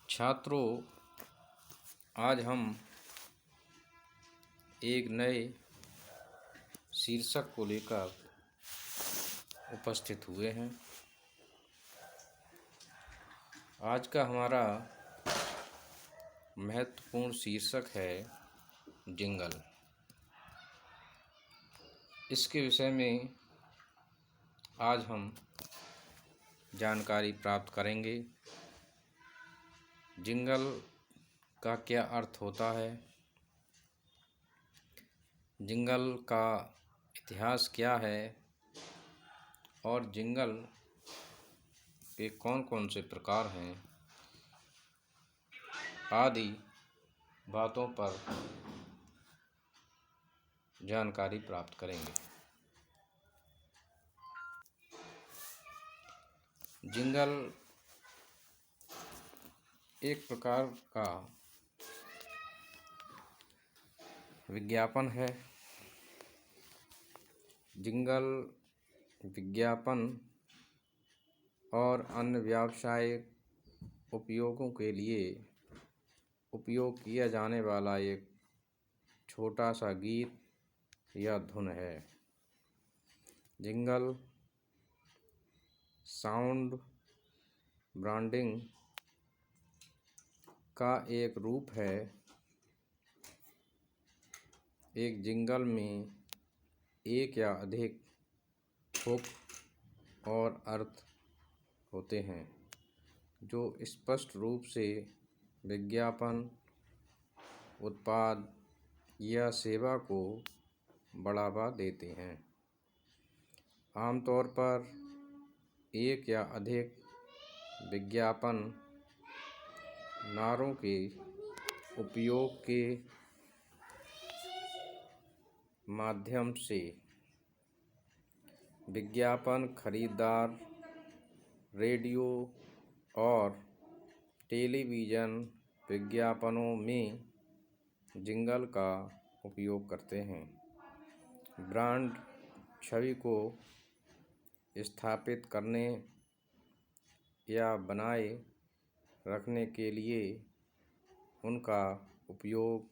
छात्रों, आज हम एक नए शीर्षक को लेकर उपस्थित हुए हैं। आज का हमारा महत्वपूर्ण शीर्षक है जिंगल। इसके विषय में आज हम जानकारी प्राप्त करेंगे। जिंगल का क्या अर्थ होता है, जिंगल का इतिहास क्या है और जिंगल के कौन कौन से प्रकार हैं, आदि बातों पर जानकारी प्राप्त करेंगे। जिंगल एक प्रकार का विज्ञापन है। जिंगल विज्ञापन और अन्य व्यावसायिक उपयोगों के लिए उपयोग किया जाने वाला एक छोटा सा गीत या धुन है। जिंगल साउंड ब्रांडिंग का एक रूप है। एक जिंगल में एक या अधिक हुक और अर्थ होते हैं जो स्पष्ट रूप से विज्ञापन, उत्पाद या सेवा को बढ़ावा देते हैं। आमतौर पर एक या अधिक विज्ञापन नारों के उपयोग के माध्यम से विज्ञापन खरीदार रेडियो और टेलीविज़न विज्ञापनों में जिंगल का उपयोग करते हैं। ब्रांड छवि को स्थापित करने या बनाए रखने के लिए उनका उपयोग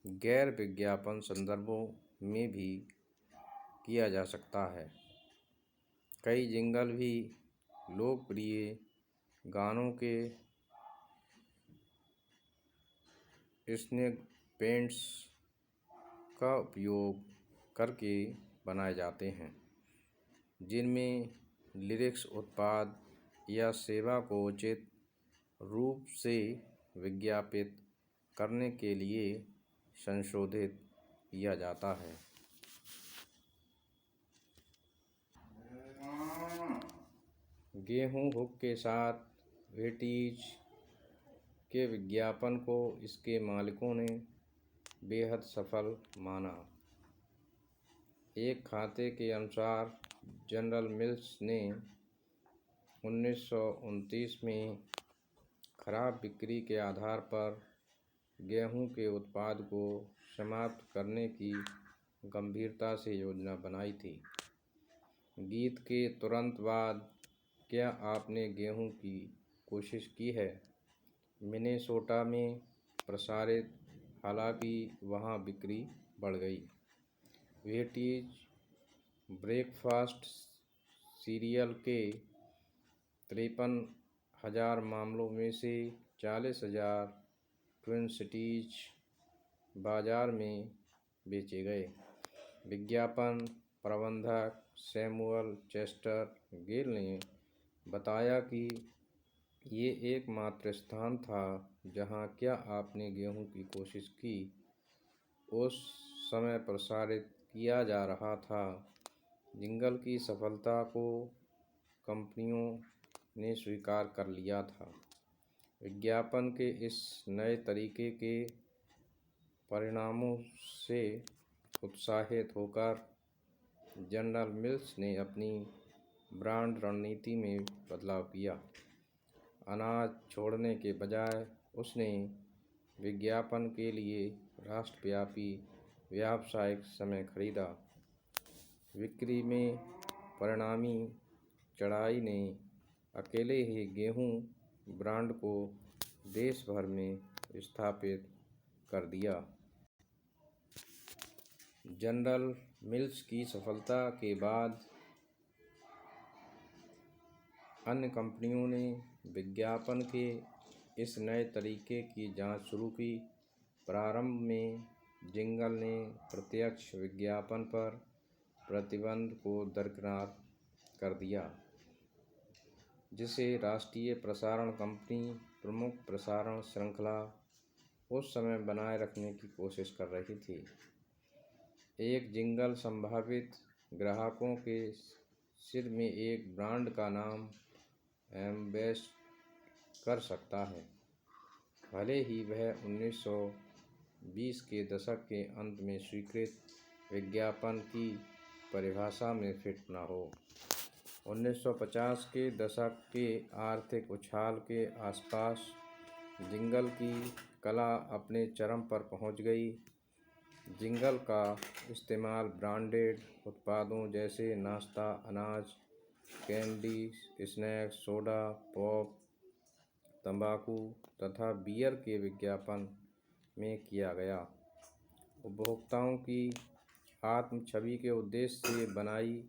गैर विज्ञापन संदर्भों में भी किया जा सकता है। कई जिंगल भी लोकप्रिय गानों के स्निपेट्स का उपयोग करके बनाए जाते हैं, जिनमें लिरिक्स उत्पाद या सेवा को उचित रूप से विज्ञापित करने के लिए संशोधित किया जाता है। गेहूं हुक के साथ व्हीटीज के विज्ञापन को इसके मालिकों ने बेहद सफल माना। एक खाते के अनुसार जनरल मिल्स ने 1929 में खराब बिक्री के आधार पर गेहूं के उत्पाद को समाप्त करने की गंभीरता से योजना बनाई थी। गीत के तुरंत बाद क्या आपने गेहूं की कोशिश की है मिनेसोटा में प्रसारित, हालांकि वहां बिक्री बढ़ गई। व्हीटीज ब्रेकफास्ट सीरियल के 53,000 मामलों में से 40,000 ट्विन सिटीज बाजार में बेचे गए। विज्ञापन प्रबंधक सैमुअल चेस्टर गिल ने बताया कि ये एकमात्र स्थान था जहां क्या आपने गेहूं की कोशिश की उस समय प्रसारित किया जा रहा था। जिंगल की सफलता को कंपनियों ने स्वीकार कर लिया था। विज्ञापन के इस नए तरीके के परिणामों से उत्साहित होकर जनरल मिल्स ने अपनी ब्रांड रणनीति में बदलाव किया। अनाज छोड़ने के बजाय उसने विज्ञापन के लिए राष्ट्रव्यापी व्यावसायिक समय खरीदा। बिक्री में परिणामी चढ़ाई ने अकेले ही गेहूं ब्रांड को देश भर में स्थापित कर दिया। जनरल मिल्स की सफलता के बाद अन्य कंपनियों ने विज्ञापन के इस नए तरीके की जांच शुरू की। प्रारंभ में जिंगल ने प्रत्यक्ष विज्ञापन पर प्रतिबंध को दरकिनार कर दिया, जिसे राष्ट्रीय प्रसारण कंपनी प्रमुख प्रसारण श्रृंखला उस समय बनाए रखने की कोशिश कर रही थी। एक जिंगल संभावित ग्राहकों के सिर में एक ब्रांड का नाम एम्बेस कर सकता है, भले ही वह 1920 के दशक के अंत में स्वीकृत विज्ञापन की परिभाषा में फिट न हो। 1950 के दशक के आर्थिक उछाल के आसपास जिंगल की कला अपने चरम पर पहुंच गई। जिंगल का इस्तेमाल ब्रांडेड उत्पादों जैसे नाश्ता, अनाज, कैंडी, स्नैक्स, सोडा, पॉप, तंबाकू तथा बियर के विज्ञापन में किया गया। उपभोक्ताओं की आत्म छवि के उद्देश्य से बनाई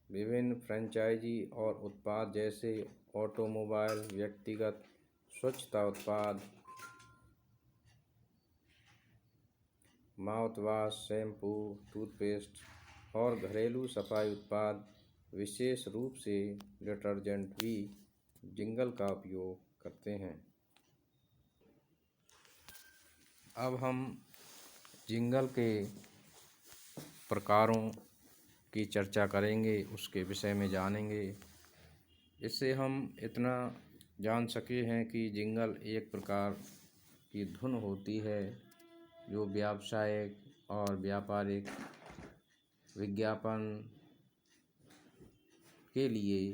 विभिन्न फ्रेंचाइजी और उत्पाद जैसे ऑटोमोबाइल, व्यक्तिगत स्वच्छता उत्पाद, माउथवाश, शैम्पू, टूथपेस्ट और घरेलू सफाई उत्पाद, विशेष रूप से डिटर्जेंट भी जिंगल का उपयोग करते हैं। अब हम जिंगल के प्रकारों की चर्चा करेंगे, उसके विषय में जानेंगे। इससे हम इतना जान सके हैं कि जिंगल एक प्रकार की धुन होती है जो व्यावसायिक और व्यापारिक विज्ञापन के लिए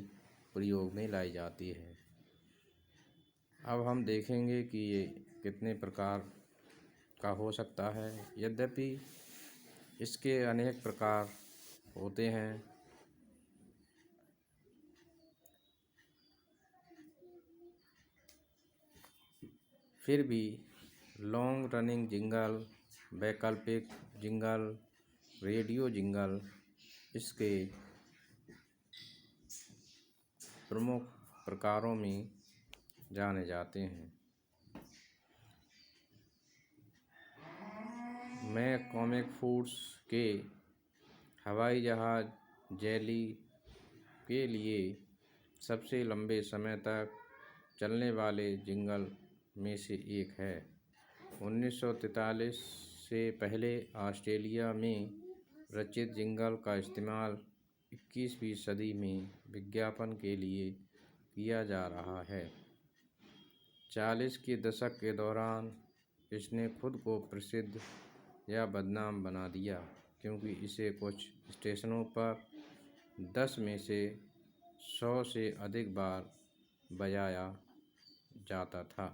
प्रयोग में लाई जाती है। अब हम देखेंगे कि ये कितने प्रकार का हो सकता है। यद्यपि इसके अनेक प्रकार होते हैं, फिर भी लॉन्ग रनिंग जिंगल, वैकल्पिक जिंगल, रेडियो जिंगल इसके प्रमुख प्रकारों में जाने जाते हैं। मैं कॉमिक फूड्स के हवाई जहाज जेली के लिए सबसे लंबे समय तक चलने वाले जिंगल में से एक है। 1943 से पहले ऑस्ट्रेलिया में रचित जिंगल का इस्तेमाल 21वीं सदी में विज्ञापन के लिए किया जा रहा है। 40 के दशक के दौरान इसने खुद को प्रसिद्ध या बदनाम बना दिया, क्योंकि इसे कुछ स्टेशनों पर 10 में से 100 से अधिक बार बजाया जाता था।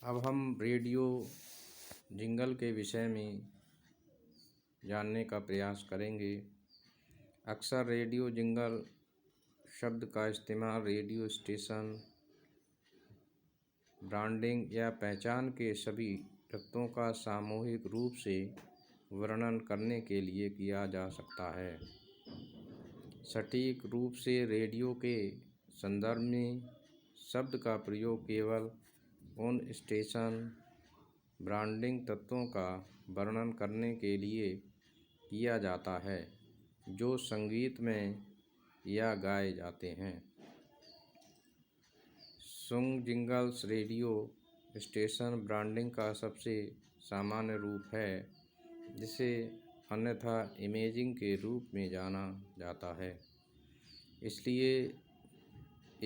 अब हम रेडियो जिंगल के विषय में जानने का प्रयास करेंगे। अक्सर रेडियो जिंगल शब्द का इस्तेमाल रेडियो स्टेशन ब्रांडिंग या पहचान के सभी तत्वों का सामूहिक रूप से वर्णन करने के लिए किया जा सकता है। सटीक रूप से रेडियो के संदर्भ में शब्द का प्रयोग केवल उन स्टेशन ब्रांडिंग तत्वों का वर्णन करने के लिए किया जाता है जो संगीत में या गाए जाते हैं। Song jingles radio station branding का सबसे सामान्य रूप है, जिसे अन्यथा इमेजिंग के रूप में जाना जाता है। इसलिए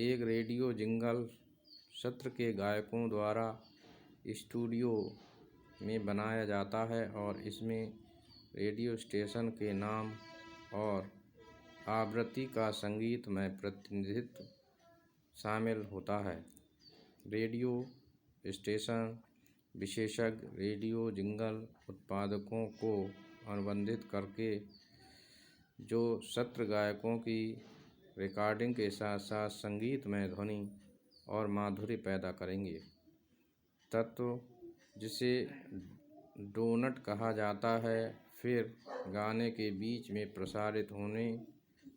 एक रेडियो जिंगल सत्र के गायकों द्वारा स्टूडियो में बनाया जाता है और इसमें रेडियो स्टेशन के नाम और आवृत्ति का संगीतमय प्रतिनिधित्व शामिल होता है। रेडियो स्टेशन विशेषज्ञ रेडियो जिंगल उत्पादकों को अनुबंधित करके जो सत्र गायकों की रिकॉर्डिंग के साथ साथ संगीतमय ध्वनि और माधुर्य पैदा करेंगे। तत्व जिसे डोनट कहा जाता है, फिर गाने के बीच में प्रसारित होने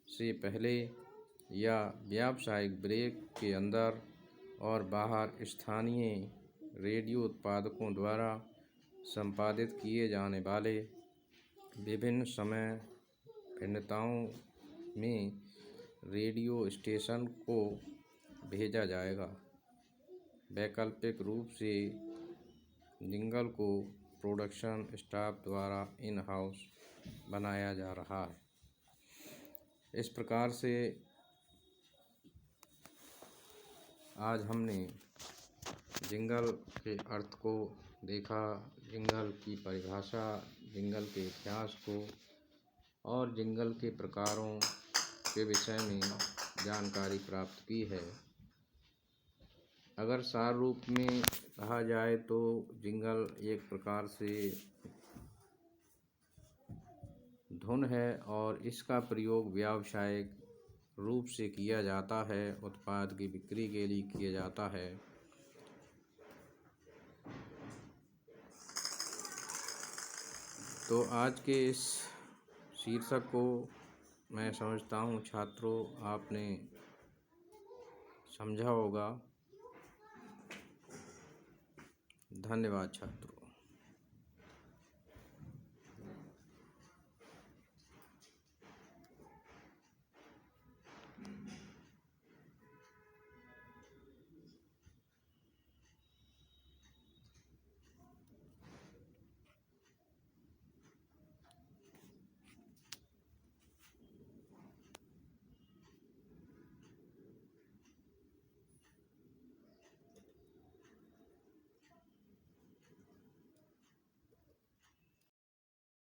से पहले या व्यावसायिक ब्रेक के अंदर और बाहर स्थानीय रेडियो उत्पादकों द्वारा संपादित किए जाने वाले विभिन्न समय भिन्नताओं में रेडियो स्टेशन को भेजा जाएगा। वैकल्पिक रूप से जिंगल को प्रोडक्शन स्टाफ द्वारा इन हाउस बनाया जा रहा है। इस प्रकार से आज हमने जिंगल के अर्थ को देखा, जिंगल की परिभाषा, जिंगल के इतिहास को और जिंगल के प्रकारों के विषय में जानकारी प्राप्त की है। अगर सार रूप में कहा जाए तो जिंगल एक प्रकार से धुन है और इसका प्रयोग व्यावसायिक रूप से किया जाता है, उत्पाद की बिक्री के लिए किया जाता है। तो आज के इस शीर्षक को मैं समझता हूँ छात्रों आपने समझा होगा। धन्यवाद छात्रों।